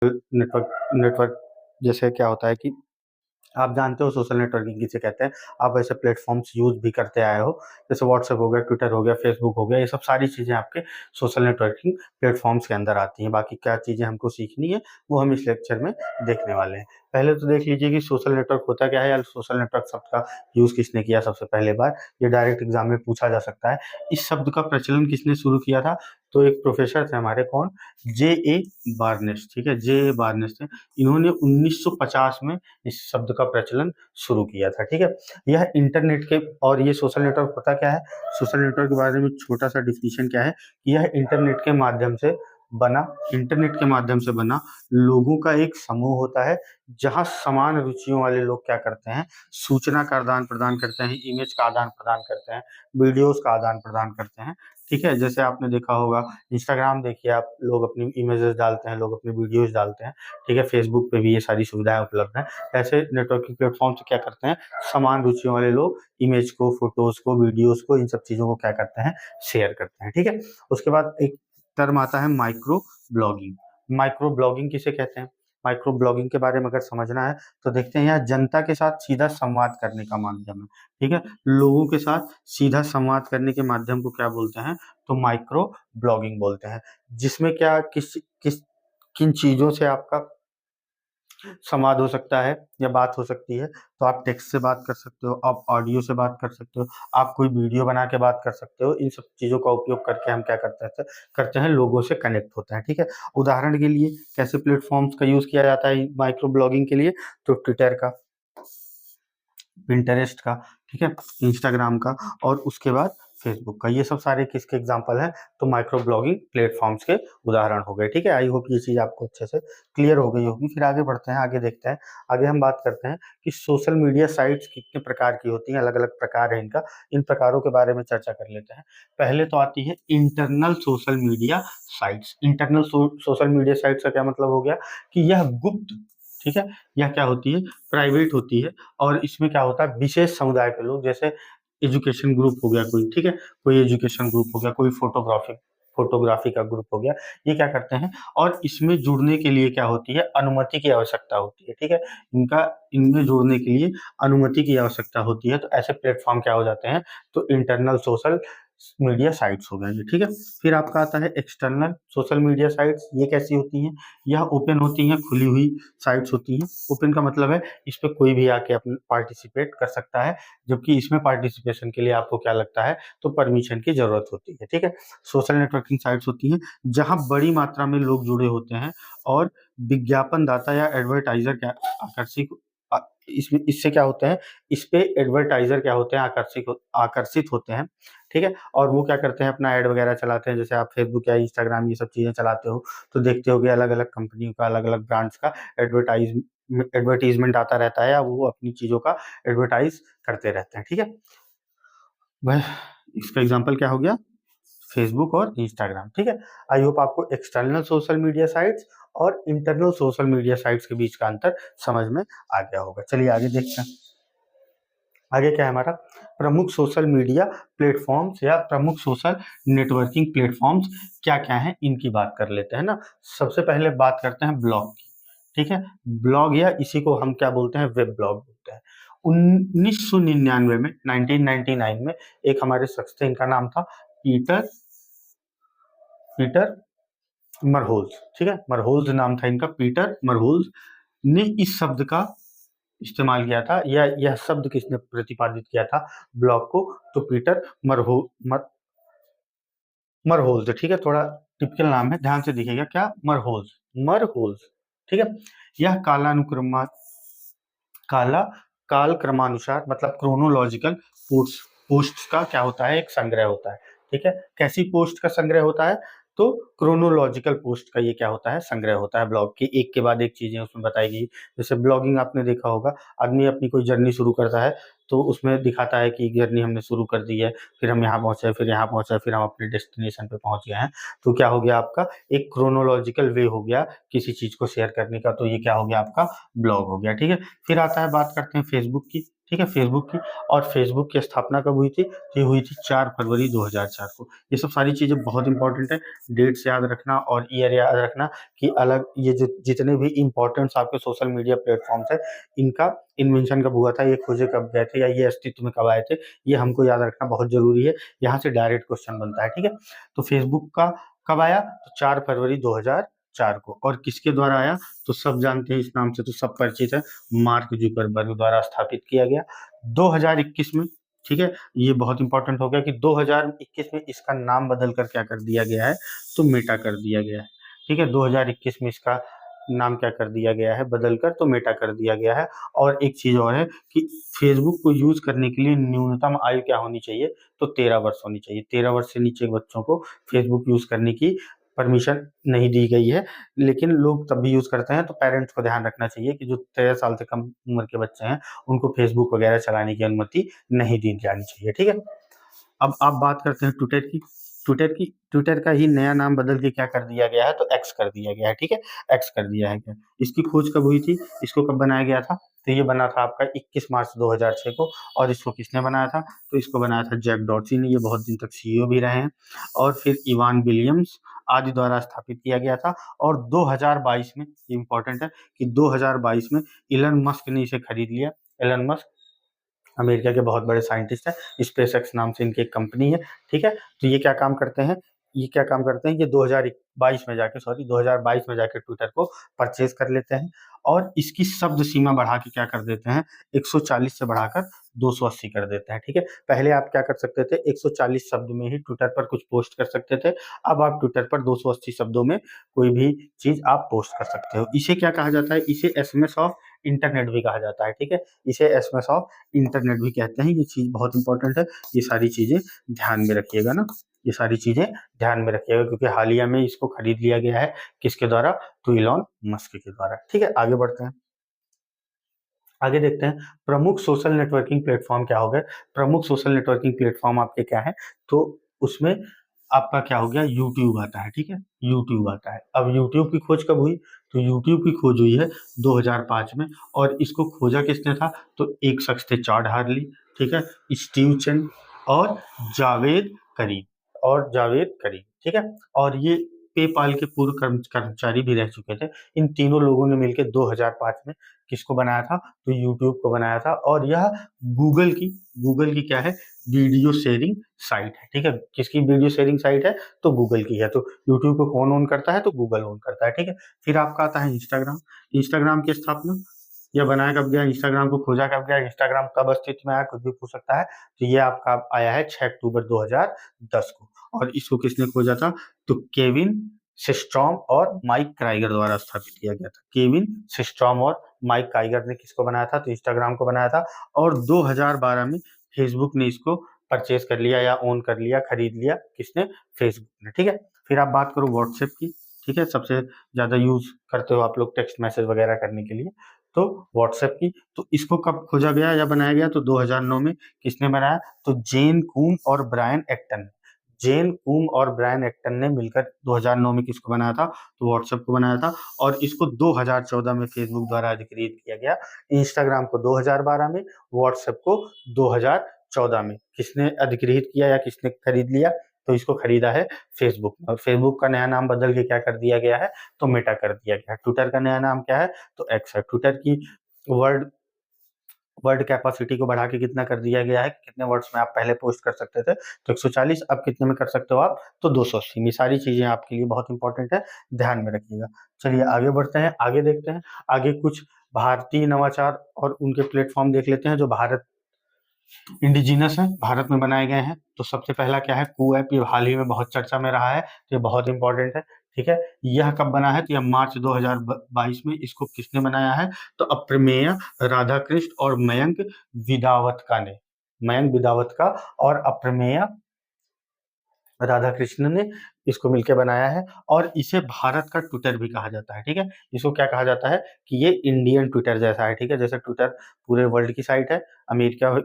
Network network जैसे क्या होता है कि आप जानते हो सोशल नेटवर्किंग किसे कहते हैं, आप ऐसे प्लेटफॉर्म्स यूज भी करते आए हो, जैसे व्हाट्सएप हो गया, ट्विटर हो गया, फेसबुक हो गया, ये सब सारी चीज़ें आपके सोशल नेटवर्किंग प्लेटफॉर्म्स के अंदर आती हैं। बाकी क्या चीज़ें हमको सीखनी है वो हम इस लेक्चर में देखने वाले हैं। पहले तो देख लीजिए कि सोशल नेटवर्क होता क्या है, या सोशल नेटवर्क शब्द का यूज किसने किया सबसे पहले बार, ये डायरेक्ट एग्जाम में पूछा जा सकता है। इस शब्द का प्रचलन किसने शुरू किया था, तो एक प्रोफेसर थे हमारे, कौन, जे ए बार्नेस। ठीक है, जे ए बार्नेस थे, इन्होंने 1950 में इस शब्द का प्रचलन शुरू किया था। ठीक है, यह इंटरनेट के, और ये सोशल नेटवर्क होता क्या है, सोशल नेटवर्क के बारे में छोटा सा डिफिनीशन क्या है कि यह इंटरनेट के माध्यम से बना, इंटरनेट के माध्यम से बना लोगों का एक समूह होता है, जहां समान रुचियों वाले लोग क्या करते हैं, सूचना का आदान प्रदान करते हैं, इमेज का आदान प्रदान करते हैं, वीडियोस का आदान प्रदान करते हैं। ठीक है, जैसे आपने देखा होगा इंस्टाग्राम देखिए आप, लोग अपनी इमेजेस डालते हैं, लोग अपनी वीडियोस डालते हैं। ठीक है, फेसबुक पे भी ये सारी सुविधाएं उपलब्ध हैं। ऐसे नेटवर्किंग प्लेटफॉर्म से क्या करते हैं, समान रुचियों वाले लोग इमेज को, फोटोज को, वीडियोस को, इन सब चीजों को क्या करते हैं, शेयर करते हैं। ठीक है, उसके बाद एक टर्म आता है माइक्रो ब्लॉगिंग। माइक्रो ब्लॉगिंग किसे कहते हैं, माइक्रो ब्लॉगिंग के बारे में अगर समझना है तो देखते हैं, यहाँ जनता के साथ सीधा संवाद करने का माध्यम है। ठीक है, लोगों के साथ सीधा संवाद करने के माध्यम को क्या बोलते हैं, तो माइक्रो ब्लॉगिंग बोलते हैं। जिसमें क्या, किस किस किन चीजों से आपका संवाद हो सकता है या बात हो सकती है, तो आप टेक्स्ट से बात कर सकते हो, आप ऑडियो से बात कर सकते हो, आप कोई वीडियो बना के बात कर सकते हो। इन सब चीज़ों का उपयोग करके हम क्या करते हैं, लोगों से कनेक्ट होते हैं। ठीक है, उदाहरण के लिए कैसे प्लेटफॉर्म्स का यूज़ किया जाता है माइक्रो ब्लॉगिंग के लिए, तो ट्विटर का, पिंटरेस्ट का, ठीक है, इंस्टाग्राम का, और उसके बाद फेसबुक का। ये सब सारे किसके एग्जांपल हैं, तो माइक्रो ब्लॉगिंग प्लेटफॉर्म्स के उदाहरण हो गए। ठीक है, आई होप ये चीज़ आपको अच्छे से क्लियर हो गई होगी। फिर आगे बढ़ते हैं, आगे देखते हैं। आगे हम बात करते हैं कि सोशल मीडिया साइट्स कितने प्रकार की होती हैं, अलग अलग प्रकार है इनका, इन प्रकारों के बारे में चर्चा कर लेते हैं। पहले तो आती है internal social media sites. Internal social media sites का क्या मतलब हो गया कि यह गुप्त, ठीक है, यह क्या होती है, प्राइवेट होती है, और इसमें क्या होता है, विशेष समुदाय के लोग, जैसे एजुकेशन ग्रुप हो गया कोई, ठीक है, कोई एजुकेशन ग्रुप हो गया, कोई फोटोग्राफी का ग्रुप हो गया, ये क्या करते हैं, और इसमें जुड़ने के लिए क्या होती है, अनुमति की आवश्यकता होती है। ठीक है, इनमें जुड़ने के लिए अनुमति की आवश्यकता होती है, तो ऐसे प्लेटफॉर्म क्या हो जाते हैं, तो इंटरनल सोशल मीडिया साइट्स हो गए। ठीक है, फिर आपका आता है एक्सटर्नल सोशल मीडिया साइट्स। ये कैसी होती हैं, यह ओपन होती हैं, खुली हुई साइट्स होती हैं। ओपन का मतलब है इस पे कोई भी आके अपना पार्टिसिपेट कर सकता है, जबकि इसमें पार्टिसिपेशन के लिए आपको क्या लगता है, तो परमिशन की जरूरत होती है। ठीक है, सोशल नेटवर्किंग साइट्स होती हैं जहां बड़ी मात्रा में लोग जुड़े होते हैं, और विज्ञापन दाता या एडवर्टाइजर क्या आकर्षित, इसमें इससे क्या होते हैं, इस पे एडवर्टाइजर क्या होते हैं, आकर्षित होते हैं। ठीक है, और वो क्या करते हैं, अपना ऐड वगैरह चलाते हैं। जैसे आप फेसबुक या इंस्टाग्राम ये सब चीजें चलाते हो, तो देखते हो कि अलग अलग कंपनियों का, अलग अलग ब्रांड्स का एडवर्टीजमेंट आता रहता है, या वो अपनी चीजों का एडवर्टाइज करते रहते हैं। ठीक है, वह इसका एग्जांपल क्या हो गया, फेसबुक और इंस्टाग्राम। ठीक है, आई होप आपको एक्सटर्नल सोशल मीडिया साइट्स और इंटरनल सोशल मीडिया साइट्स के बीच का अंतर समझ में आ गया होगा। चलिए आगे देखते हैं। आगे क्या है हमारा, प्रमुख सोशल मीडिया प्लेटफॉर्म्स या प्रमुख सोशल नेटवर्किंग प्लेटफॉर्म्स क्या क्या हैं, इनकी बात कर लेते हैं ना। सबसे पहले बात करते हैं ब्लॉग की। ठीक है, ब्लॉग, या इसी को हम क्या बोलते हैं, वेब ब्लॉग बोलते हैं। 1999 में, 1999 में एक हमारे शख्स थे, इनका नाम था पीटर पीटर मरहोल्स। ठीक है, मरहोल्स नाम था इनका, पीटर मरहोल्स ने इस शब्द का इस्तेमाल किया था, या यह शब्द किसने प्रतिपादित किया था ब्लॉग को, तो पीटर मरहोल्स। ठीक है, थोड़ा टिपिकल नाम है, ध्यान से देखिएगा, क्या, मरहोल्स, मरहोल्स। ठीक है, यह काला काल क्रमानुसार, मतलब क्रोनोलॉजिकल पोस्ट का क्या होता है, एक संग्रह होता है। ठीक है, कैसी पोस्ट का संग्रह होता है, तो क्रोनोलॉजिकल पोस्ट का ये क्या होता है, संग्रह होता है। ब्लॉग की एक के बाद एक चीजें उसमें बताई गई। जैसे ब्लॉगिंग आपने देखा होगा, आदमी अपनी कोई जर्नी शुरू करता है, तो उसमें दिखाता है कि जर्नी हमने शुरू कर दी है, फिर हम यहाँ पहुंचे, फिर यहाँ पहुंचे, फिर हम अपने डेस्टिनेशन पे पहुंच गए हैं। तो क्या हो गया आपका, एक क्रोनोलॉजिकल वे हो गया किसी चीज को शेयर करने का, तो ये क्या हो गया आपका, ब्लॉग हो गया। ठीक है, फिर आता है, बात करते हैं फेसबुक की। ठीक है, फेसबुक की। और फेसबुक की स्थापना कब हुई थी? तो ये हुई थी 4 फरवरी 2004 को। ये सब सारी चीज़ें बहुत इंपॉर्टेंट है, डेट्स याद रखना और ईयर याद रखना कि अलग ये जो जितने भी इंपॉर्टेंट आपके सोशल मीडिया प्लेटफॉर्म्स है, इनका इन्वेंशन कब हुआ था, ये खोजे कब गए थे, या ये अस्तित्व में कब आए थे, ये हमको याद रखना बहुत जरूरी है। यहाँ से डायरेक्ट क्वेश्चन बनता है, ठीक है। तो फेसबुक का कब आया? तो 4 फरवरी 2004 को। और किसके द्वारा आया? तो सब जानते हैं, इस नाम से तो सब परिचित है, मार्क जुकरबर्ग द्वारा स्थापित किया गया 2021 में, ठीक है। ये बहुत इंपॉर्टेंट हो गया कि 2021 में इसका नाम बदल कर क्या कर दिया गया है? तो मेटा कर दिया गया है, ठीक है। 2021 में इसका नाम क्या कर दिया गया है? बदल कर तो मेटा कर दिया गया है। और एक चीज और है कि फेसबुक को यूज करने के लिए न्यूनतम आयु क्या होनी चाहिए? तो 13 वर्ष होनी चाहिए। 13 वर्ष से नीचे के बच्चों को फेसबुक यूज करने की परमिशन नहीं दी गई है, लेकिन लोग तब भी यूज करते हैं। तो पेरेंट्स को ध्यान रखना चाहिए कि जो 13 साल से कम उम्र के बच्चे हैं, उनको फेसबुक वगैरह चलाने की अनुमति नहीं दी जानी चाहिए, ठीक है। अब आप बात करते हैं ट्विटर की। ट्विटर का ही नया नाम बदल के क्या कर दिया गया है? तो एक्स कर दिया गया है, ठीक है। एक्स कर दिया है क्या? इसकी खोज कब हुई थी? इसको कब बनाया गया था? तो ये बना था आपका 21 मार्च 2006 को। और इसको किसने बनाया था? तो इसको बनाया था जैक डॉर्सी ने। ये बहुत दिन तक सीईओ भी रहे हैं। और फिर इवान विलियम्स आदि द्वारा स्थापित किया गया था। और 2022 में, इंपॉर्टेंट है कि 2022 में इलन मस्क ने इसे खरीद लिया। इलन मस्क अमेरिका के बहुत बड़े साइंटिस्ट हैं, स्पेसएक्स नाम से इनकी एक कंपनी है, ठीक है। तो ये क्या काम करते हैं? ये 2022 में जाके ट्विटर को परचेज कर लेते हैं। और इसकी शब्द सीमा बढ़ा के क्या कर देते हैं? 140 से बढ़ाकर 280 कर देते हैं, ठीक है। पहले आप क्या कर सकते थे? 140 शब्द में ही ट्विटर पर कुछ पोस्ट कर सकते थे। अब आप ट्विटर पर 280 शब्दों में कोई भी चीज आप पोस्ट कर सकते हो। इसे क्या कहा जाता है? इसे एसएमएस ऑफ इंटरनेट भी कहा जाता है, ठीक है। इसे एसएमएस ऑफ इंटरनेट भी कहते हैं। ये चीज बहुत इंपॉर्टेंट है, ये सारी चीजें ध्यान में रखिएगा ना, ये सारी चीजें ध्यान में रखिएगा, क्योंकि हालिया में इसको खरीद लिया गया है। किसके द्वारा? तो इलॉन मस्क के द्वारा, ठीक है। आगे बढ़ते हैं, आगे देखते हैं प्रमुख सोशल नेटवर्किंग प्लेटफॉर्म क्या हो गए। प्रमुख सोशल नेटवर्किंग प्लेटफॉर्म आपके क्या है? तो उसमें आपका क्या हो गया? यूट्यूब आता है, ठीक है। यूट्यूब आता है। अब यूट्यूब की खोज कब हुई? तो यूट्यूब की खोज हुई है 2005 में। और इसको खोजा किसने था? तो एक शख्स थे, चाड हार्ली, ठीक है, स्टीव चेन और जावेद करीम ठीक है। और ये पेपाल के पूर्व कर्मचारी भी रह चुके थे। इन तीनों लोगों ने मिलकर 2005 में किसको बनाया था? तो यूट्यूब को बनाया था। और यह गूगल की क्या है? वीडियो शेयरिंग साइट है, ठीक है। किसकी वीडियो शेयरिंग साइट है? तो गूगल की है। तो यूट्यूब को कौन ओन करता है? तो गूगल ओन करता है, ठीक है। फिर आपका आता है इंस्टाग्राम। इंस्टाग्राम की स्थापना यह बनाया कब गया? इंस्टाग्राम को खोजा कब गया? इंस्टाग्राम कब अस्तित्व में आया? कुछ भी पूछ सकता है। तो ये आपका आया है 6 अक्टूबर 2010 को। और इसको किसने खोजा था? तो केविन सिस्ट्रॉम और माइक क्राइगर द्वारा स्थापित किया गया था। केविन सिस्ट्रॉम और माइक क्राइगर ने किसको बनाया था? तो इंस्टाग्राम को बनाया था। और 2012 में फेसबुक ने इसको परचेज कर लिया या ओन कर लिया, खरीद लिया। किसने? फेसबुक ने, ठीक है। फिर आप बात करो व्हाट्सएप की, ठीक है। सबसे ज्यादा यूज करते हो आप लोग टेक्स्ट मैसेज वगैरह करने के लिए, तो व्हाट्सएप की। तो इसको कब खोजा गया या बनाया गया? तो 2009 में। किसने बनाया? तो जेन कूम और ब्रायन एक्टन ने मिलकर 2009 में किसको बनाया था? तो व्हाट्सएप को बनाया था। और इसको 2014 में फेसबुक द्वारा अधिकृत किया गया। इंस्टाग्राम को 2012 में, व्हाट्सएप को 2014 में। किसने अधिकृत किया या किसने खरीद लिया? तो इसको खरीदा है फेसबुक ने। और फेसबुक का नया नाम बदल के क्या कर दिया गया है? तो मेटा कर दिया गया है। ट्विटर का नया नाम क्या है? तो एक्स है। ट्विटर की वर्ड वर्ड कैपेसिटी को बढ़ा के कितना कर दिया गया है? कितने वर्ड्स में आप पहले पोस्ट कर सकते थे? तो 140, अब कितने में कर सकते हो आप? तो 280 में। सारी चीजें आपके लिए बहुत इंपॉर्टेंट है, ध्यान में रखिएगा। चलिए आगे बढ़ते हैं, आगे देखते हैं। आगे कुछ भारतीय नवाचार और उनके प्लेटफॉर्म देख लेते हैं जो भारत इंडिजिनस है, भारत में बनाए गए हैं। तो सबसे पहला क्या है? कू ऐप। ये हाल ही में बहुत चर्चा में रहा है, तो ये बहुत इंपॉर्टेंट है, ठीक है। यह कब बना है? तो यह मार्च 2022 में। इसको किसने बनाया है? तो अप्रमेय राधाकृष्ण और मयंक विदावत का और अप्रमेय राधा कृष्ण ने इसको मिलकर बनाया है। और इसे भारत का ट्विटर भी कहा जाता है, ठीक है। इसको क्या कहा जाता है? कि ये इंडियन ट्विटर जैसा है, ठीक है। जैसे ट्विटर पूरे वर्ल्ड की साइट है, अमेरिका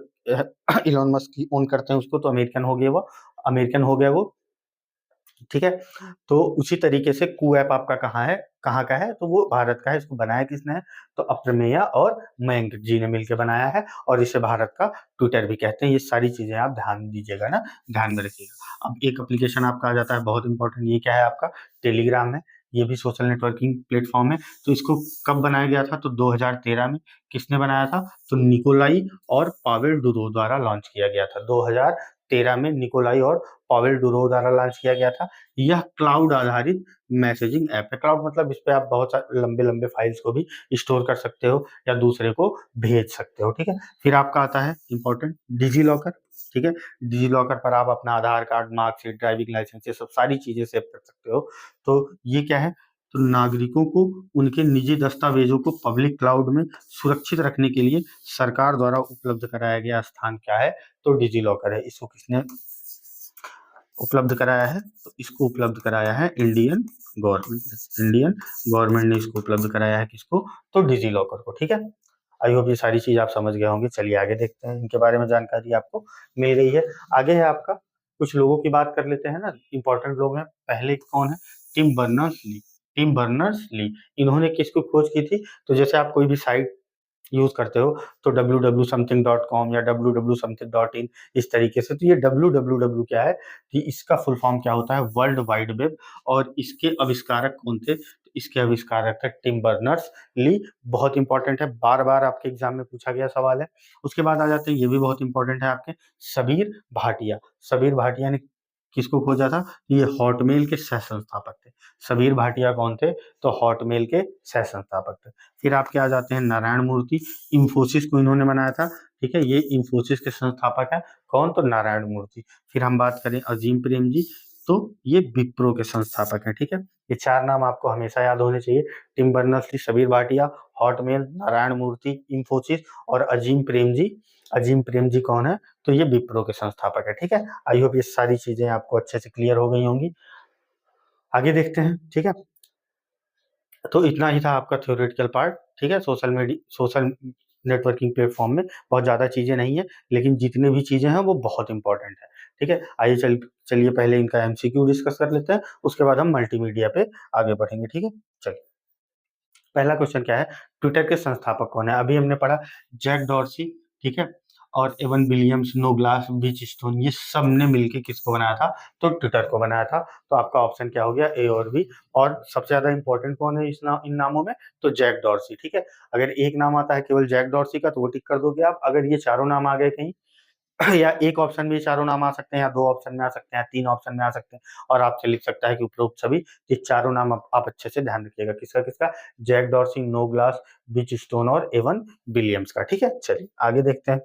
इलॉन मस्क की ओन करते हैं उसको, तो अमेरिकन हो गया वो, ठीक है। तो उसी तरीके से कू ऐप आपका कहाँ है? कहाँ का है, तो वो भारत का है। इसको बनाया किसने है, तो अप्रमेय और मयंक जी ने मिलकर बनाया है, और इसे भारत का ट्विटर भी कहते हैं। ये सारी चीजें आप ध्यान दीजिएगा ना, ध्यान में रखिएगा। अब एक एप्लीकेशन आपका आ जाता है बहुत इंपॉर्टेंट, ये क्या है आपका, टेलीग्राम है। ये भी सोशल नेटवर्किंग प्लेटफॉर्म है। तो इसको कब बनाया गया था, तो 2013 में। किसने बनाया था, तो निकोलाई और पावेल डुरो द्वारा लॉन्च किया गया था। 2013 में निकोलाई और पावेल डुरो द्वारा लॉन्च किया गया था। यह क्लाउड आधारित मैसेजिंग ऐप है। क्लाउड मतलब इस पे आप बहुत सारे लंबे लंबे फाइल्स को भी स्टोर कर सकते हो या दूसरे को भेज सकते हो, ठीक है। फिर आपका आता है इंपॉर्टेंट डिजी लॉकर, ठीक है। डिजी लॉकर पर आप अपना आधार कार्ड, मार्कशीट, ड्राइविंग लाइसेंस, ये सब सारी चीजें सेव कर सकते हो। तो ये क्या है, तो नागरिकों को उनके निजी दस्तावेजों को पब्लिक क्लाउड में सुरक्षित रखने के लिए सरकार द्वारा उपलब्ध कराया गया स्थान क्या है, तो डिजी लॉकर है। इसको किसने उपलब्ध कराया है, तो इसको उपलब्ध कराया है इंडियन गवर्नमेंट। इंडियन गवर्नमेंट ने इसको उपलब्ध कराया है, किसको, तो डिजी लॉकर को, ठीक है। आई होप ये सारी चीज आप समझ गए होंगे। चलिए आगे देखते हैं, इनके बारे में जानकारी आपको मिल गई है। आगे है आपका, कुछ लोगों की बात कर लेते हैं ना, इंपॉर्टेंट लोग हैं। पहले कौन है, Tim Berners Lee. Tim Berners Lee, इन्होंने किसको खोज की थी, तो जैसे आप कोई भी साइट यूज करते हो तो www.something.com या www.something.in, इस तरीके से। तो ये www क्या है, कि इसका फुल फॉर्म क्या होता है, वर्ल्ड वाइड वेब। और इसके आविष्कारक कौन थे, तो इसके आविष्कारक थे टिम बर्नर्स ली। बहुत इंपॉर्टेंट है, बार बार आपके एग्जाम में पूछा गया सवाल है। उसके बाद आ जाते हैं, ये भी बहुत इंपॉर्टेंट है आपके, सबीर भाटिया। सबीर भाटिया ने किसको खोजा था, ये हॉटमेल के सह संस्थापक थे। सबीर भाटिया कौन थे, तो हॉटमेल के सह संस्थापक थे। फिर आपके आ जाते हैं नारायण मूर्ति, इंफोसिस को इन्होंने बनाया था, ठीक है। ये इंफोसिस के संस्थापक है कौन, तो नारायण मूर्ति। फिर हम बात करें अजीम प्रेम जी, तो ये विप्रो के संस्थापक हैं, ठीक है। ये चार नाम आपको हमेशा याद होने चाहिए, Tim Berners-Lee, Sabeer Bhatia, Hotmail, Narayana Murthy, Infosys और अजीम प्रेम जी। अजीम प्रेम जी कौन है, तो ये विप्रो के संस्थापक है, ठीक है। आई होप ये सारी चीजें आपको अच्छे से क्लियर हो गई होंगी। आगे देखते हैं, ठीक है। तो इतना ही था आपका थ्योरेटिकल पार्ट, ठीक है। सोशल नेटवर्किंग प्लेटफॉर्म में बहुत ज़्यादा चीज़ें नहीं है, लेकिन जितनी भी चीज़ें हैं वो बहुत इंपॉर्टेंट है, ठीक है। आइए चलिए पहले इनका एमसीक्यू डिस्कस कर लेते हैं, उसके बाद हम मल्टीमीडिया पे आगे बढ़ेंगे, ठीक है। चलिए, पहला क्वेश्चन क्या है, ट्विटर के संस्थापक कौन है। अभी हमने पढ़ा जैक डॉर्सी, ठीक है, और एवन विलियम्स, नोग्लास, बीच स्टोन, ये सब ने मिलकर किसको बनाया था, तो ट्विटर को बनाया था। तो आपका ऑप्शन क्या हो गया, ए और बी। और सबसे ज्यादा इंपॉर्टेंट कौन है इन नामों में, तो जैक डॉर्सी, ठीक है। अगर एक नाम आता है केवल जैक डॉर्सी का, तो वो टिक कर दोगे आप। अगर ये चारों नाम आ गए कहीं या एक ऑप्शन में चारों नाम आ सकते हैं, या दो ऑप्शन में आ सकते हैं, तीन ऑप्शन में आ सकते हैं, और आपसे लिख सकता है कि उपरोक्त सभी। ये चारों नाम आप अच्छे से ध्यान रखिएगा, किसका किसका, जैक डॉर्सी, नो ग्लास, बिच स्टोन और एवन विलियम्स का, ठीक है। चलिए आगे देखते हैं,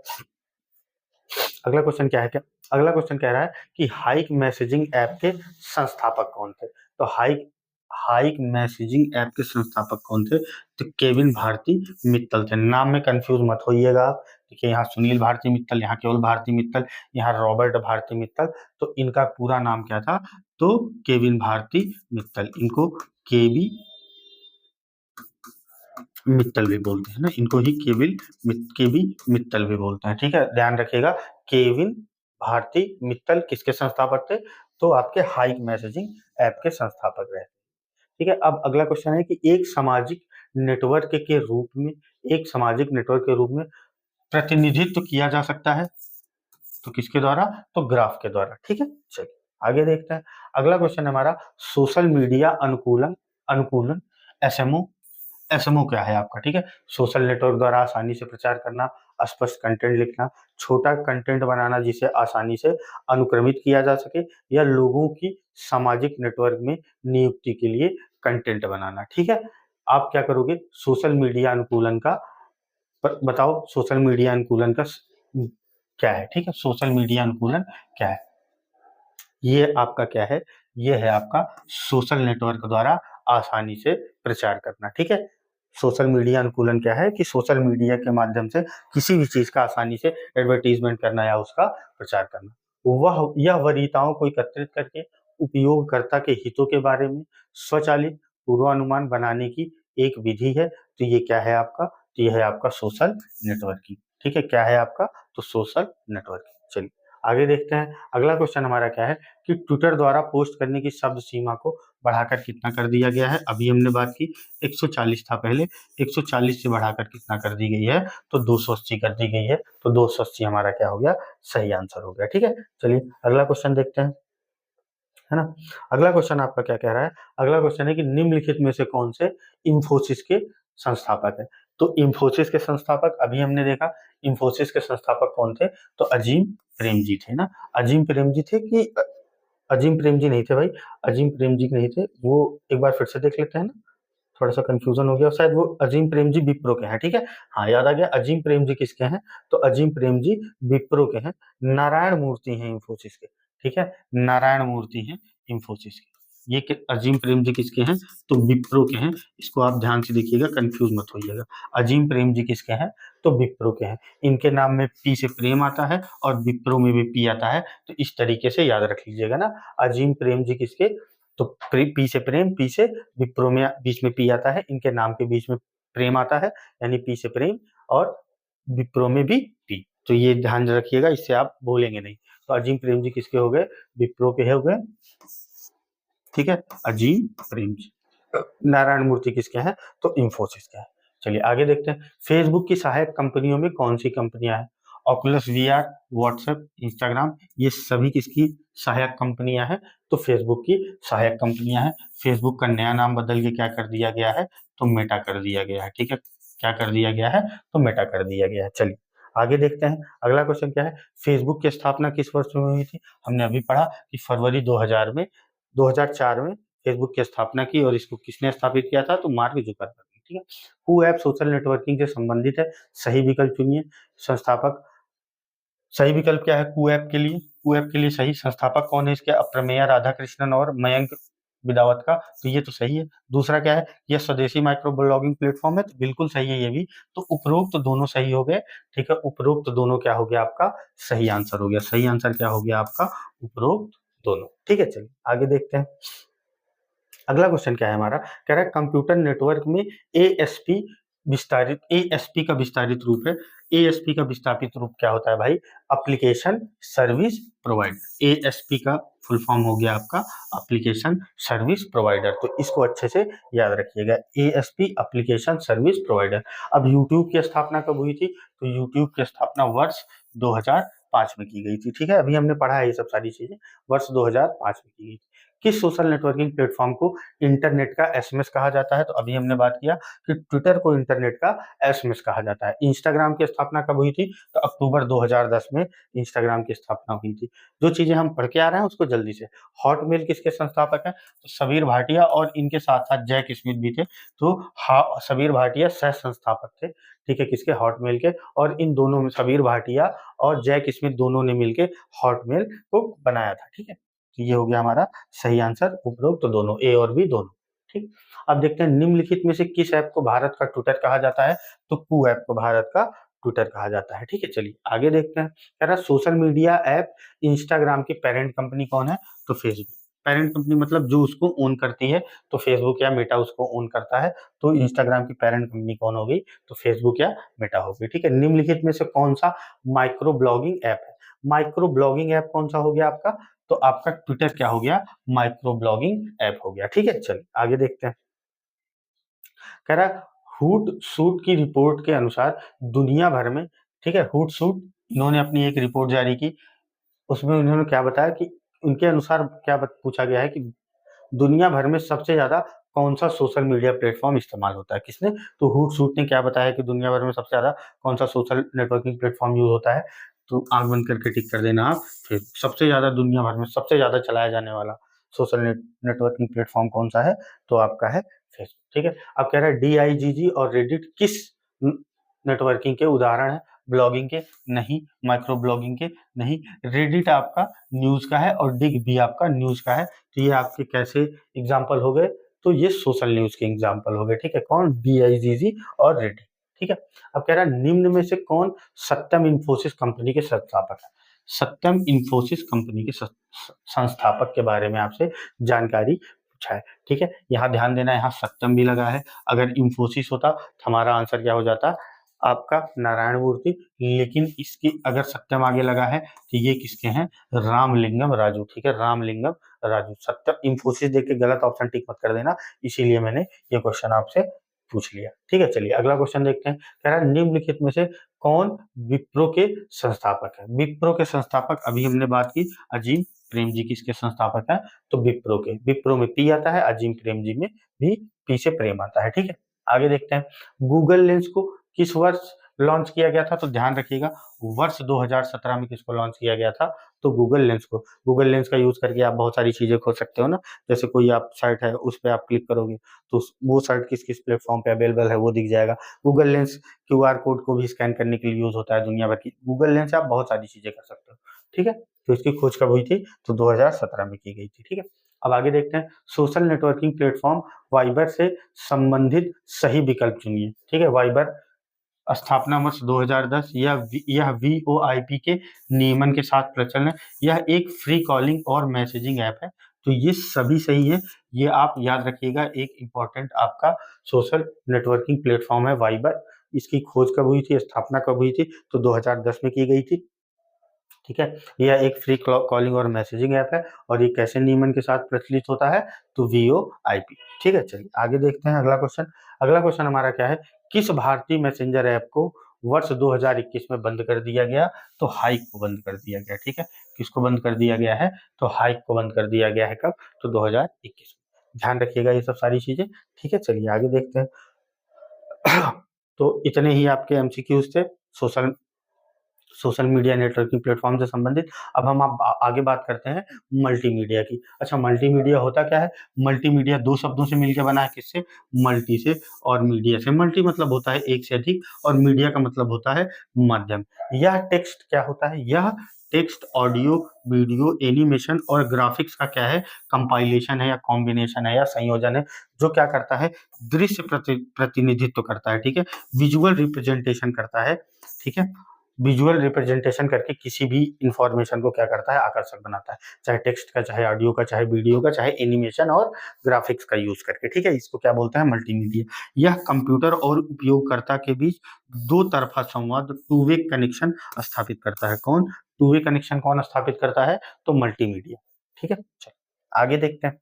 अगला क्वेश्चन क्या है, क्या अगला क्वेश्चन कह रहा है कि हाइक मैसेजिंग ऐप के संस्थापक कौन थे। तो हाइक हाइक मैसेजिंग ऐप के संस्थापक कौन थे, तो केविन भारती मित्तल थे। नाम में कंफ्यूज मत होइएगा आप, देखिए यहाँ सुनील भारती मित्तल, यहाँ केवल भारती मित्तल, यहाँ रॉबर्ट भारती मित्तल। तो इनका पूरा नाम क्या था, तो केविन भारती मित्तल। इनको केवी मित्तल भी बोलते हैं ना, इनको ही केवी मित्तल भी बोलते हैं, ठीक है। ध्यान रखिएगा, केविन भारती मित्तल किसके संस्थापक थे, तो आपके हाइक मैसेजिंग ऐप के संस्थापक रहे, ठीक है। अब अगला क्वेश्चन है कि एक सामाजिक नेटवर्क के रूप में प्रतिनिधित्व किया जा सकता है, तो किसके द्वारा, तो ग्राफ के द्वारा, ठीक है। चलिए आगे देखते हैं, अगला क्वेश्चन है हमारा, सोशल मीडिया अनुकूलन अनुकूलन एसएमओ। एसएमओ क्या है आपका, ठीक है। सोशल नेटवर्क द्वारा आसानी से प्रचार करना, स्पष्ट कंटेंट लिखना, छोटा कंटेंट बनाना जिसे आसानी से अनुक्रमित किया जा सके, या लोगों की सामाजिक नेटवर्क में नियुक्ति के लिए कंटेंट बनाना, ठीक है। आप क्या करोगे, सोशल मीडिया अनुकूलन का बताओ, सोशल मीडिया अनुकूलन का क्या है, ठीक है। सोशल मीडिया अनुकूलन क्या है, ये आपका क्या है, ये है आपका सोशल नेटवर्क द्वारा आसानी से प्रचार करना, ठीक है। सोशल मीडिया अनुकूलन क्या है, कि सोशल मीडिया के माध्यम से किसी भी चीज का आसानी से एडवर्टीजमेंट करना या उसका प्रचार करना। यह वरीयताओं को एकत्रित करके उपयोगकर्ता के हितों के बारे में स्वचालित पूर्वानुमान बनाने की एक विधि है। तो ये क्या है आपका, तो यह है आपका सोशल नेटवर्किंग, ठीक है। क्या है आपका, तो सोशल नेटवर्किंग। चलिए आगे देखते हैं, अगला क्वेश्चन हमारा क्या है कि ट्विटर द्वारा पोस्ट करने की शब्द सीमा को बढ़ाकर कितना कर दिया गया है, अभी हमने बात की 140 था पहले, 140 से बढ़ाकर कितना कर दी गई है, तो 280 कर दी गई है, तो 280 हमारा क्या हो गया, सही आंसर हो गया। ठीक है, चलिए अगला क्वेश्चन देखते हैं, है ना। अगला क्वेश्चन आपका क्या कह रहा है, अगला क्वेश्चन है कि निम्नलिखित में से कौन से इंफोसिस के संस्थापक है। तो इंफोसिस के संस्थापक अभी हमने देखा, इंफोसिस के संस्थापक कौन थे, तो अजीम प्रेमजी थे ना। अजीम प्रेमजी थे कि अजीम प्रेमजी नहीं थे भाई, अजीम प्रेमजी नहीं थे, वो एक बार फिर से देख लेते हैं ना, थोड़ा सा कंफ्यूजन हो गया, शायद वो अजीम प्रेमजी विप्रो के हैं। ठीक है, हाँ याद आ गया, अजीम प्रेमजी किसके हैं, तो अजीम प्रेमजी विप्रो के हैं। नारायण मूर्ति हैं इंफोसिस के। ठीक है, नारायण मूर्ति हैं इंफोसिस के। ये अजीम प्रेमजी किसके हैं, तो विप्रो के हैं। इसको आप ध्यान से देखिएगा, कंफ्यूज मत होइएगा। अजीम प्रेमजी किसके हैं, तो विप्रो के हैं। इनके नाम में पी से प्रेम आता है और विप्रो में भी पी आता है, तो इस तरीके से याद रख लीजिएगा ना। अजीम प्रेमजी किसके, तो पी से प्रेम, पी से विप्रो में बीच में पी आता है, इनके नाम के बीच में प्रेम आता है, यानी पी से प्रेम, और विप्रो में भी पी। तो ये ध्यान रखिएगा, इससे आप भूलेंगे नहीं। तो अजीम प्रेम जी किसके हो गए, विप्रो के हो गए। ठीक है, अजीम प्रेम जी। नारायण मूर्ति किसके हैं, तो इंफोसिस के हैं। चलिए आगे देखते हैं, फेसबुक की सहायक कंपनियों में कौन सी कंपनियां हैं। ऑकुलस वीआर, व्हाट्सएप, इंस्टाग्राम, ये सभी किसकी सहायक कंपनियां हैं, तो फेसबुक की सहायक कंपनियां हैं। फेसबुक का नया नाम बदल के क्या कर दिया गया है, तो मेटा कर दिया गया है। ठीक है, क्या कर दिया गया है, तो मेटा कर दिया गया है। चलिए आगे देखते हैं, अगला क्वेश्चन क्या है, फेसबुक की स्थापना किस वर्ष में हुई थी। हमने अभी पढ़ा कि फरवरी 2000 में, 2004 में फेसबुक की स्थापना की, और इसको किसने स्थापित किया था, तो मार्क जुकरबर्ग ने। ठीक है, हु ऐप सोशल नेटवर्किंग से संबंधित है, सही विकल्प चुनिए। संस्थापक, सही विकल्प क्या है कू ऐप के लिए, कू ऐप के लिए सही संस्थापक कौन है इसके, अप्रमेय राधाकृष्णन और मयंक बिदावत का, तो ये तो सही है। दूसरा क्या है, यह स्वदेशी माइक्रो ब्लॉगिंग प्लेटफॉर्म है, तो बिल्कुल सही है ये भी। तो उपरोक्त तो दोनों सही हो गए। ठीक है, उपरोक्त तो दोनों क्या हो गया आपका, सही आंसर हो गया। सही आंसर क्या हो गया आपका, उपरोक्त दोनों। ठीक है, चलिए आगे देखते हैं, अगला क्वेश्चन क्या है हमारा, कह रहा है कंप्यूटर नेटवर्क में एएसपी विस्तारित, एएसपी का विस्तारित रूप है। एएसपी का विस्तापित रूप क्या होता है भाई, एप्लीकेशन सर्विस प्रोवाइडर। एएसपी का फुल फॉर्म हो गया आपका एप्लीकेशन सर्विस प्रोवाइडर, तो इसको अच्छे से याद रखिएगा, एएसपी एप्लीकेशन सर्विस प्रोवाइडर। अब यूट्यूब की स्थापना कब हुई थी, तो यूट्यूब की स्थापना वर्ष 2005 में की गई थी। ठीक है, अभी हमने पढ़ा है ये सब सारी चीजें, वर्ष 2005 में की गई थी। किस सोशल नेटवर्किंग प्लेटफॉर्म को इंटरनेट का एसएमएस कहा जाता है, तो अभी हमने बात किया कि ट्विटर को इंटरनेट का एसएमएस कहा जाता है। इंस्टाग्राम की स्थापना कब हुई थी, तो अक्टूबर 2010 में इंस्टाग्राम की स्थापना हुई थी। जो चीजें हम पढ़ के आ रहे हैं उसको जल्दी से, हॉटमेल किसके संस्थापक हैं, तो सबीर भाटिया, और इनके साथ साथ जैक स्मिथ भी थे। तो सबीर भाटिया सह संस्थापक थे। ठीक है, किसके, हॉटमेल के, और इन दोनों में सबीर भाटिया और जैक स्मिथ दोनों ने मिलकर हॉटमेल को बनाया था। ठीक है, तो ये हो गया हमारा सही आंसर, उपरोक्त तो दोनों, ए और बी दोनों। ठीक, अब देखते हैं निम्नलिखित में से किस ऐप को भारत का ट्विटर कहा जाता है, तो कू ऐप को भारत का ट्विटर कहा जाता है। ठीक है, चलिए आगे देखते हैं, कह रहा सोशल मीडिया ऐप इंस्टाग्राम की पेरेंट कंपनी कौन है, तो फेसबुक। पेरेंट कंपनी मतलब जो उसको ओन करती है, तो फेसबुक या मेटा उसको ओन करता है, तो इंस्टाग्राम की पेरेंट कंपनी कौन हो गई, तो फेसबुक या मेटा हो गई। ठीक है, निम्नलिखित में से कौन सा माइक्रो ब्लॉगिंग ऐप है, माइक्रो ब्लॉगिंग ऐप कौन सा हो गया आपका, तो आपका ट्विटर क्या हो गया, माइक्रो ब्लॉगिंग ऐप हो गया। ठीक है, चलिए आगे देखते हैं, कह रहा हुट सूट की रिपोर्ट के अनुसार दुनिया भर में, ठीक है, हुट सूट इन्होंने अपनी एक रिपोर्ट जारी की, उसमें उन्होंने क्या बताया कि उनके अनुसार क्या पूछा गया है कि दुनिया भर में सबसे ज्यादा कौन सा सोशल मीडिया प्लेटफॉर्म इस्तेमाल होता है, किसने, तो हुट सूट ने क्या बताया कि दुनिया भर में सबसे ज्यादा कौन सा सोशल नेटवर्किंग प्लेटफॉर्म यूज होता है, तो आंख बंद करके टिक कर देना आप। फिर सबसे ज्यादा दुनिया भर में सबसे ज्यादा चलाया जाने वाला सोशल नेटवर्किंग प्लेटफॉर्म कौन सा है, तो आपका है फेसबुक। ठीक है, अब कह रहा है डीआईजीजी और रेडिट किस नेटवर्किंग के उदाहरण है, ब्लॉगिंग के नहीं, माइक्रो ब्लॉगिंग के नहीं, रेडिट आपका न्यूज का है और डिग भी आपका न्यूज का है। तो ये आपके कैसे एग्जाम्पल हो गए, तो ये सोशल न्यूज के एग्जाम्पल हो गए। ठीक है, कौन, डीआईजीजी और रेडिट। ठीक है, अब कह रहा है निम्न में से कौन सत्यम इंफोसिस कंपनी के संस्थापक है, सत्यम इंफोसिस कंपनी के संस्थापक के बारे में आपसे जानकारी पूछा है। ठीक है, यहाँ ध्यान देना, यहाँ सत्यम भी लगा है, अगर इंफोसिस होता तो हमारा आंसर क्या हो जाता, आपका नारायण मूर्ति, लेकिन इसकी अगर सत्यम आगे लगा है तो ये किसके हैं, रामलिंगम राजू, ठीक है, रामलिंगम राजू। सत्यम इंफोसिस देख के गलत ऑप्शन टिक मत कर देना, इसीलिए मैंने ये क्वेश्चन आपसे पूछ लिया, ठीक है। चलिए अगला क्वेश्चन देखते हैं, कह रहा है निम्नलिखित में से कौन विप्रो के संस्थापक है। विप्रो के संस्थापक अभी हमने बात की, अजीम प्रेम जी किसके संस्थापक है, तो विप्रो के। विप्रो में पी आता है, अजीम प्रेम जी में भी पी से प्रेम आता है, ठीक है। आगे देखते हैं, गूगल लेंस को किस वर्ष लॉन्च किया गया था, तो ध्यान रखिएगा वर्ष 2017 में किसको लॉन्च किया गया था, तो गूगल लेंस को। गूगल लेंस का यूज करके आप बहुत सारी चीजें खोज सकते हो ना, जैसे कोई आप साइट है उस पर आप क्लिक करोगे तो वो साइट किस किस प्लेटफॉर्म पे अवेलेबल है वो दिख जाएगा। गूगल लेंस क्यूआर कोड को भी स्कैन करने के लिए यूज होता है दुनिया भर की। गूगल लेंस से आप बहुत सारी चीजें कर सकते हो, ठीक है। तो इसकी खोज कब हुई थी, तो 2017 में की गई थी, ठीक है। अब आगे देखते हैं, सोशल नेटवर्किंग प्लेटफॉर्म वाइबर से संबंधित सही विकल्प चुनिए, ठीक है। वाइबर स्थापना वर्ष 2010, यह वीओआईपी के नियमन के साथ प्रचलन है। यह एक फ्री कॉलिंग और मैसेजिंग ऐप है, तो ये सभी सही है। ये आप याद रखिएगा, एक इम्पॉर्टेंट आपका सोशल नेटवर्किंग प्लेटफॉर्म है वाइबर। इसकी खोज कब हुई थी, स्थापना कब हुई थी, तो 2010 में की गई थी, ठीक है। यह एक फ्री कॉलिंग और मैसेजिंग ऐप है, और ये कैसे नियमन के साथ प्रचलित होता है, तो वीओआईपी, ठीक है। चलिए आगे देखते हैं अगला क्वेश्चन। अगला क्वेश्चन हमारा क्या है, किस भारतीय मैसेंजर ऐप को वर्ष 2021 में बंद कर दिया गया, तो हाइक को बंद कर दिया गया, ठीक है। किसको बंद कर दिया गया है, तो हाइक को बंद कर दिया गया है, कब, तो 2021 में। ध्यान रखिएगा ये सब सारी चीजें, ठीक है। चलिए आगे देखते हैं। तो इतने ही आपके एमसीक्यूज थे social social media networking platform से संबंधित। अब हम आगे बात करते हैं मल्टीमीडिया की। अच्छा, मल्टीमीडिया होता क्या है, मल्टीमीडिया दो शब्दों से मिलकर बना है, किससे, मल्टी से और मीडिया से। मल्टी मतलब होता है एक से अधिक, और मीडिया का मतलब होता है माध्यम। यह टेक्स्ट क्या होता है, यह टेक्स्ट, ऑडियो, वीडियो, एनिमेशन और ग्राफिक्स का क्या है, कंपाइलेशन है या कॉम्बिनेशन है या संयोजन है, जो क्या करता है, दृश्य प्रतिनिधित्व करता है, ठीक है, विजुअल रिप्रेजेंटेशन करता है, ठीक है। विजुअल रिप्रेजेंटेशन करके किसी भी इंफॉर्मेशन को क्या करता है, आकर्षक बनाता है, चाहे टेक्स्ट का, चाहे ऑडियो का, चाहे वीडियो का, चाहे एनिमेशन और ग्राफिक्स का यूज करके, ठीक है। इसको क्या बोलते हैं, मल्टीमीडिया। यह कंप्यूटर और उपयोगकर्ता के बीच दो तरफा संवाद, टू वे कनेक्शन स्थापित करता है। कौन, टू वे कनेक्शन कौन स्थापित करता है, तो मल्टीमीडिया, ठीक है। चलो आगे देखते हैं,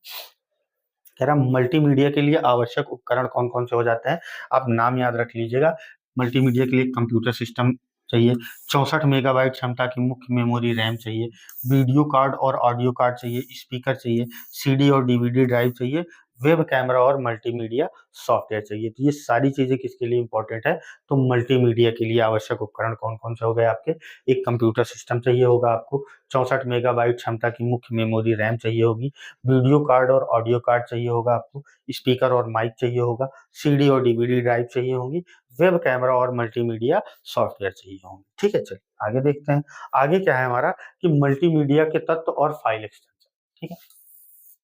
कह रहा मल्टीमीडिया के लिए आवश्यक उपकरण कौन कौन से हो जाते हैं, आप नाम याद रख लीजिएगा। मल्टीमीडिया के लिए कंप्यूटर सिस्टम चाहिए, 64 मेगाबाइट क्षमता की मुख्य मेमोरी रैम चाहिए, वीडियो कार्ड और ऑडियो कार्ड चाहिए, स्पीकर चाहिए, सीडी और डीवीडी ड्राइव चाहिए, वेब कैमरा और मल्टीमीडिया सॉफ्टवेयर चाहिए। तो ये सारी चीजें किसके लिए इंपॉर्टेंट है, तो मल्टीमीडिया के लिए आवश्यक उपकरण कौन कौन से हो गए आपके, एक कंप्यूटर सिस्टम चाहिए होगा आपको, 64 मेगाबाइट क्षमता की मुख्य मेमोरी रैम चाहिए होगी, वीडियो कार्ड और ऑडियो कार्ड चाहिए होगा आपको, स्पीकर और माइक चाहिए होगा, सीडी और डीवीडी ड्राइव चाहिए होगी, वेब कैमरा और मल्टीमीडिया सॉफ्टवेयर चाहिए होंगे, ठीक है। चलिए आगे देखते हैं, आगे क्या है हमारा, कि मल्टीमीडिया के तत्व और फाइल एक्सटेंशन, ठीक है।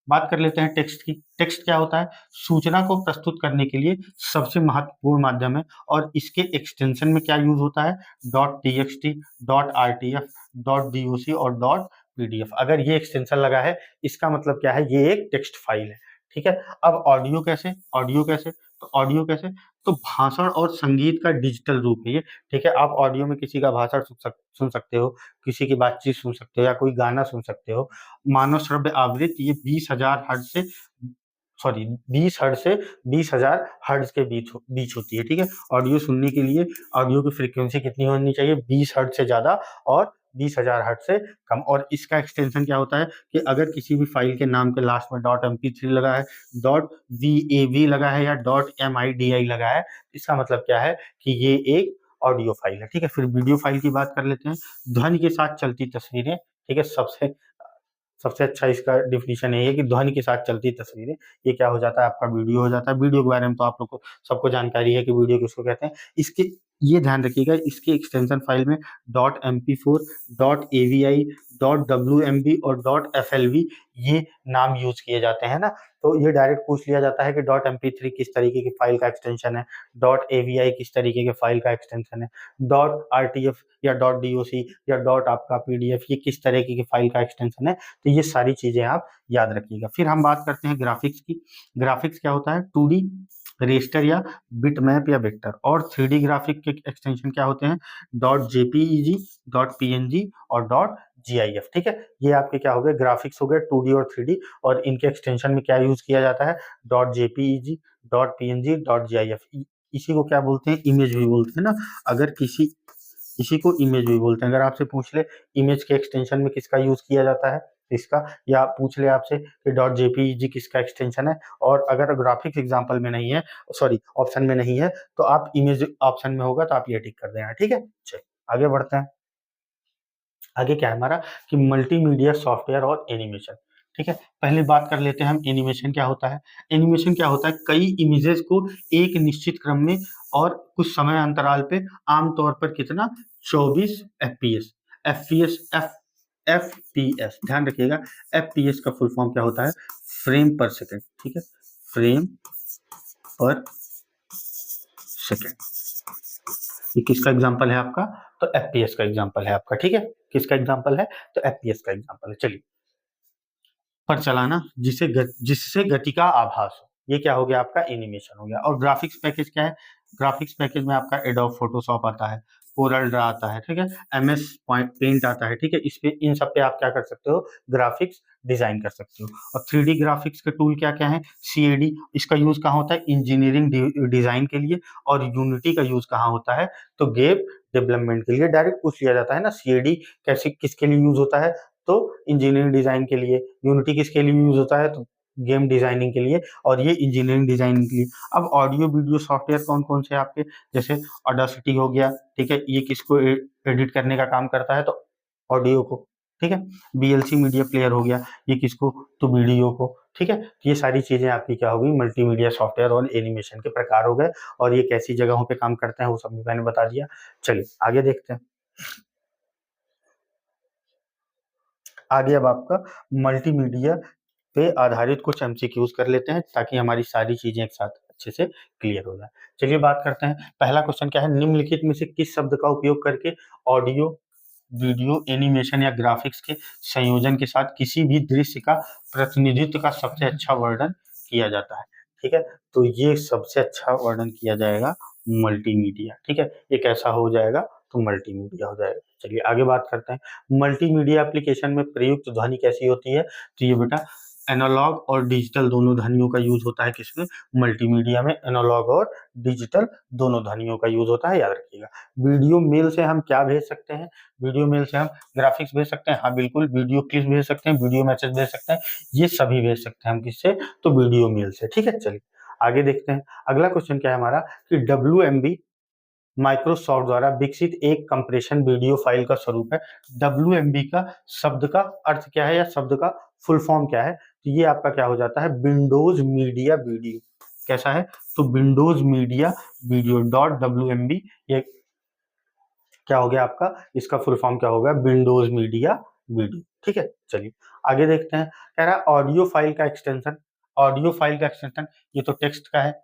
बात कर लेते हैं टेक्स्ट की। टेक्स्ट क्या होता है, सूचना को प्रस्तुत करने के लिए सबसे महत्वपूर्ण माध्यम है, और इसके एक्सटेंशन में क्या यूज होता है, dot TXT, dot RTF, dot DOC और डॉट पीडीएफ। अगर ये एक्सटेंशन लगा है, इसका मतलब क्या है, ये एक टेक्स्ट फाइल है, ठीक है। अब ऑडियो कैसे, ऑडियो कैसे, तो ऑडियो कैसे, तो भाषण और संगीत का डिजिटल रूप है ये, ठीक है। आप ऑडियो में किसी का भाषण सुन सकते हो, किसी की बातचीत सुन सकते हो, या कोई गाना सुन सकते हो। मानव श्रव्य आवृत्ति ये 20,000 हर्ट्ज से, सॉरी 20 हर्ट्ज से 20,000 हर्ट्ज के बीच होती है, ठीक है। ऑडियो सुनने के लिए ऑडियो की फ्रीक्वेंसी कितनी होनी चाहिए, 20 हर्ट्ज से ज्यादा और 20,000 हर्ट्ज से कम। और इसका एक्सटेंशन क्या होता है, कि अगर किसी भी फाइल के नाम के लास्ट में डॉट MP3 लगा है, डॉट VAV लगा है, या डॉट MIDI लगा है, इसका मतलब क्या है, कि ये एक ऑडियो फाइल है, ठीक है। फिर वीडियो फाइल की बात कर लेते हैं, ध्वनि के साथ चलती तस्वीरें, ठीक है। सबसे सबसे अच्छा इसका डिफिनीशन यही है कि ध्वनि के साथ चलती तस्वीरें, ये क्या हो जाता है, आपका वीडियो हो जाता है। वीडियो के बारे में तो आप लोग को सबको जानकारी है कि वीडियो किसको कहते हैं। इसके ये ध्यान रखिएगा, इसके एक्सटेंशन फाइल में dot MP4, dot AVI, dot WMV और डॉट FLV ये नाम यूज किए जाते हैं ना। तो ये डायरेक्ट पूछ लिया जाता है कि डॉट MP3 किस तरीके की फाइल का एक्सटेंशन है, डॉट AVI किस तरीके के फाइल का एक्सटेंशन है, डॉट RTF या डॉट DOC या डॉट आपका PDF ये किस तरीके की फाइल का एक्सटेंशन है। तो ये सारी चीजें आप याद रखिएगा। फिर हम बात करते हैं ग्राफिक्स की। ग्राफिक्स क्या होता है, 2D रेस्टर या बिटमैप या वेक्टर। और 3D ग्राफिक के एक्सटेंशन क्या होते हैं, डॉट जेपीईजी, डॉट पीएनजी और डॉट जीआईएफ। ठीक है, ये आपके क्या हो गए, ग्राफिक्स हो गए 2D और 3D, और इनके एक्सटेंशन में क्या यूज किया जाता है, dot JPEG, dot PNG, dot GIF. इसी को क्या बोलते हैं, इमेज भी बोलते हैं ना। अगर इसी को इमेज भी बोलते हैं। अगर आपसे पूछ ले इमेज के एक्सटेंशन में किसका यूज किया जाता है, इसका, या पूछ ले आपसे कि डॉट जेपीईजी किसका एक्सटेंशन है, और अगर ग्राफिक्स एग्जांपल में नहीं है, सॉरी ऑप्शन में नहीं है, तो आप इमेज ऑप्शन में होगा तो आप ये टिक कर देना। ठीक है, चलिए आगे बढ़ते हैं। आगे क्या है हमारा कि मल्टीमीडिया सॉफ्टवेयर और एनिमेशन। ठीक है, पहले बात कर लेते हैं हम एनिमेशन क्या होता है। एनिमेशन क्या होता है, कई इमेजेस को एक निश्चित क्रम में और कुछ समय अंतराल पे, आमतौर पर कितना, 24 एफपीएस, एफपीएस एफ एफपीएस ध्यान रखिएगा, एफपीएस का फुल फॉर्म क्या होता है, फ्रेम पर सेकेंड। ठीक है, फ्रेम पर सेकेंड, ये किसका एग्जांपल है आपका, तो एफपीएस का एग्जांपल है आपका। ठीक है, किसका एग्जांपल है, तो एफपीएस का एग्जांपल है। चलिए, पर चलाना जिससे गति का आभास हो, ये क्या हो गया आपका, एनिमेशन हो गया। और ग्राफिक्स पैकेज क्या है, ग्राफिक्स पैकेज में आपका एडोब फोटोशॉप आता है, कोरल ड्रा आता है, ठीक है, एमएस पेंट आता है। ठीक है, इस पे, इन सब पे आप क्या कर सकते हो, ग्राफिक्स डिजाइन कर सकते हो। और 3D ग्राफिक्स के टूल क्या क्या है, सीएडी, इसका यूज कहाँ होता है, इंजीनियरिंग डिजाइन के लिए। और यूनिटी का यूज कहाँ होता है, तो गेम डेवलपमेंट के लिए। डायरेक्ट पूछ लिया जाता है ना, सीएडी कैसे किसके लिए यूज होता है, तो इंजीनियरिंग डिजाइन के लिए। यूनिटी किसके लिए यूज होता है, तो गेम डिजाइनिंग के लिए, और ये इंजीनियरिंग डिजाइनिंग के लिए। अब ऑडियो वीडियो सॉफ्टवेयर कौन कौन से आपके, जैसे ऑडासिटी हो गया, ठीक है, ये किसको एडिट करने का काम करता है, तो ऑडियो को। ठीक है, बीएलसी मीडिया प्लेयर हो गया, ये किसको, तो वीडियो को। ठीक है, ये सारी चीजें आपकी क्या होगी, मल्टीमीडिया सॉफ्टवेयर और एनिमेशन के प्रकार हो गए। और ये कैसी जगहों पे काम करते हैं वो सब भी मैंने बता दिया। चलिए आगे देखते हैं। आगे अब आपका मल्टीमीडिया पे आधारित कुछ एमसीक्यूज कर लेते हैं, ताकि हमारी सारी चीजें एक साथ अच्छे से क्लियर हो जाए। चलिए बात करते हैं। पहला क्वेश्चन क्या है, निम्नलिखित में से किस शब्द का उपयोग करके ऑडियो, वीडियो, एनिमेशन या ग्राफिक्स के संयोजन के साथ किसी भी दृश्य का प्रतिनिधित्व का सबसे अच्छा वर्णन किया जाता है। ठीक है, तो ये सबसे अच्छा वर्णन किया जाएगा मल्टीमीडिया। ठीक है, ये कैसा हो जाएगा, तो मल्टीमीडिया हो जाएगा। चलिए आगे बात करते हैं। मल्टीमीडिया एप्लीकेशन में प्रयुक्त ध्वनि कैसी होती है, तो ये बेटा एनालॉग और डिजिटल दोनों ध्वनियों का यूज होता है। किसमें, मल्टीमीडिया में एनालॉग और डिजिटल दोनों ध्वनियों का यूज होता है, याद रखिएगा। वीडियो मेल से हम क्या भेज सकते हैं, वीडियो मेल से हम ग्राफिक्स भेज सकते हैं, हाँ बिल्कुल, वीडियो क्लिप भेज सकते हैं, वीडियो मैसेज भेज सकते हैं, ये सभी भेज सकते हैं हम किससे, तो वीडियो मेल से। ठीक है, चलिए आगे देखते हैं। अगला क्वेश्चन क्या है हमारा कि WMV माइक्रोसॉफ्ट द्वारा विकसित एक कंप्रेशन वीडियो फाइल का स्वरूप है। WMV का शब्द का अर्थ क्या है, या शब्द का फुल फॉर्म क्या है, तो ये आपका क्या हो जाता है, विंडोज मीडिया वीडियो। कैसा है, तो Windows media video dot WMV, ये क्या हो गया आपका, इसका फुल फॉर्म क्या होगा, विंडोज मीडिया वीडियो। ठीक है, चलिए आगे देखते हैं। कह रहा है ऑडियो फाइल का एक्सटेंशन, ऑडियो फाइल का एक्सटेंशन, ये तो टेक्स्ट का है,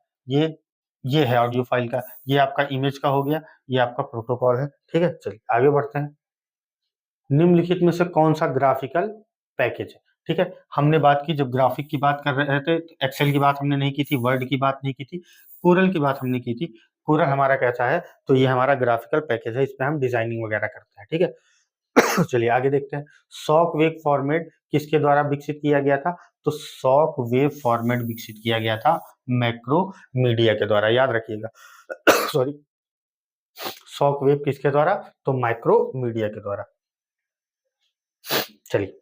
ये है ऑडियो फाइल का, ये आपका इमेज का हो गया, ये आपका प्रोटोकॉल है। ठीक है, चलिए आगे बढ़ते हैं। निम्नलिखित में से कौन सा ग्राफिकल पैकेज है, ठीक है, हमने बात की, जब ग्राफिक की बात कर रहे थे, एक्सेल की बात हमने नहीं की थी, वर्ड की बात नहीं की थी, कोरल की बात हमने की थी। कोरल हमारा कैसा है, तो ये हमारा ग्राफिकल पैकेज है, इसमें हम डिजाइनिंग वगैरह करते हैं। ठीक है, चलिए आगे देखते हैं। शॉक वेव फॉर्मेट किसके द्वारा विकसित किया गया था, तो शॉक वेव फॉर्मेट विकसित किया गया था मैक्रो मीडिया के द्वारा, याद रखिएगा। सॉरी, शॉक वेव किसके द्वारा, तो माइक्रो मीडिया के द्वारा। चलिए,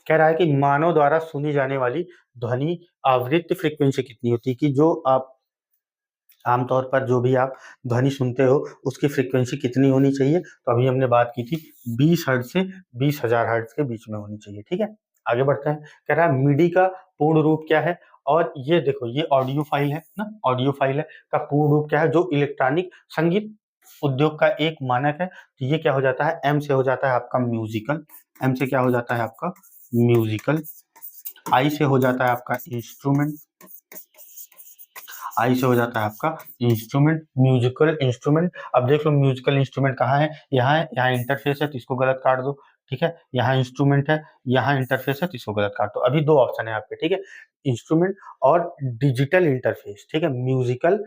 कह रहा है कि मानव द्वारा सुनी जाने वाली ध्वनि आवृत्ति फ्रीक्वेंसी कितनी होती है, कि जो आप आमतौर पर जो भी आप ध्वनि सुनते हो उसकी फ्रीक्वेंसी कितनी होनी चाहिए, तो अभी हमने बात की थी 20 हर्ट्ज से 20,000 हर्ट्ज के बीच में होनी चाहिए। ठीक है, आगे बढ़ते हैं। कह रहा है मिडी का पूर्ण रूप क्या है, और ये देखो, ये ऑडियो फाइल है ना, ऑडियो फाइल है, का पूर्ण रूप क्या है, जो इलेक्ट्रॉनिक संगीत उद्योग का एक मानक है। तो ये क्या हो जाता है, एम से हो जाता है आपका म्यूजिकल, एम से क्या हो जाता है आपका म्यूजिकल, आई से हो जाता है आपका इंस्ट्रूमेंट, आई से हो जाता है आपका इंस्ट्रूमेंट, म्यूजिकल इंस्ट्रूमेंट। अब देख लो म्यूजिकल इंस्ट्रूमेंट कहाँ है, यहाँ है, यहाँ इंटरफेस है, तो इसको गलत काट दो। ठीक है, यहाँ इंस्ट्रूमेंट है, यहाँ इंटरफेस है, तो इसको गलत काट दो। अभी 2 ऑप्शन है आपके, ठीक है, इंस्ट्रूमेंट और डिजिटल इंटरफेस, ठीक है, म्यूजिकल,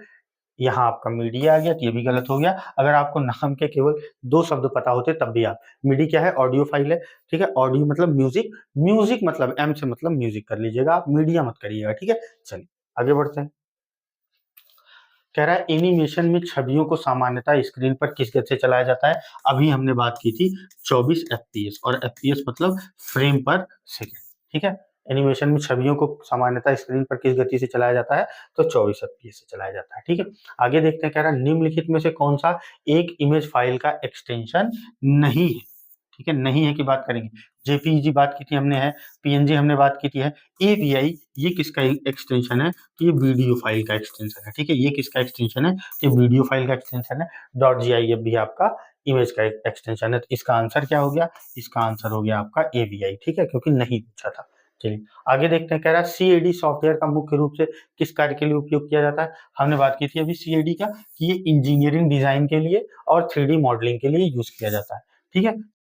यहाँ आपका मीडी आ गया, तो ये भी गलत हो गया। अगर आपको नाम के केवल 2 शब्द पता होते तब भी आप, मीडी क्या है, ऑडियो फाइल है, ठीक है, ऑडियो मतलब म्यूजिक, म्यूजिक मतलब एम से मतलब म्यूजिक कर लीजिएगा आप, मीडिया मत करिएगा, ठीक है। चलिए आगे बढ़ते हैं। कह रहा है एनिमेशन में छवियों को सामान्यतः स्क्रीन पर किस गति से चलाया जाता है। अभी हमने बात की थी 24 एफपीएस, और एफपीएस मतलब फ्रेम पर सेकंड, ठीक है। एनिमेशन में छवियों को सामान्यतः स्क्रीन पर किस गति से चलाया जाता है, तो 24 एफपीएस से चलाया जाता है, ठीक है। आगे देखते हैं, कह रहा है निम्नलिखित में से कौन सा एक इमेज फाइल का एक्सटेंशन नहीं है, ठीक है, नहीं है की बात करेंगे। जेपीईजी बात की थी हमने, है पीएनजी हमने बात की थी, है एवीआई, ये किसका एक्सटेंशन है, तो ये वीडियो फाइल का एक्सटेंशन है, ठीक है। ये किसका एक्सटेंशन है, ये वीडियो फाइल का एक्सटेंशन है। डॉट जीआईएफ भी आपका इमेज का एक्सटेंशन है। तो इसका आंसर क्या हो गया, इसका आंसर हो गया आपका एवीआई, ठीक है, क्योंकि नहीं पूछा था। चलिए आगे देखते हैं, कह रहा है सीएडी सॉफ्टवेयर का मुख्य रूप से किस कार्य के लिए उपयोग किया जाता है। हमने बात की थी अभी सीएडी का, कि ये इंजीनियरिंग डिजाइन के लिए और 3D मॉडलिंग के लिए यूज किया जाता है, ठीक है।